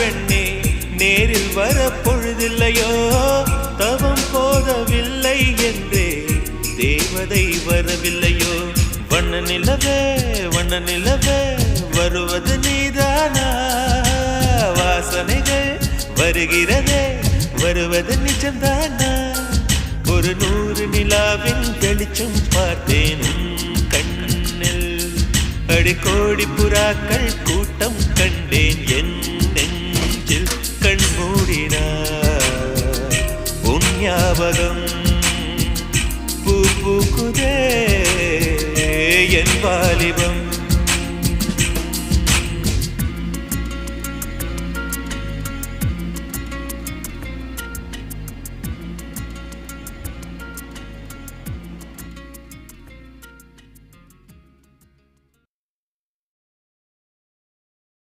பெண்ணே நேரில் வர பொழுதில்லையோ தவம் போதவில்லை என்றே தேவதை வரவில்லையோ வண்ண நிலவே வருவது நீதானா வாசனைகள் வருகிறதே வருவது நிஜம்தானா ஒரு 100 நிலாவின் வெளிச்சம் பார்த்தேன் கண்ணில் அடிக்கோடி புறாக்கள் கூட்டம்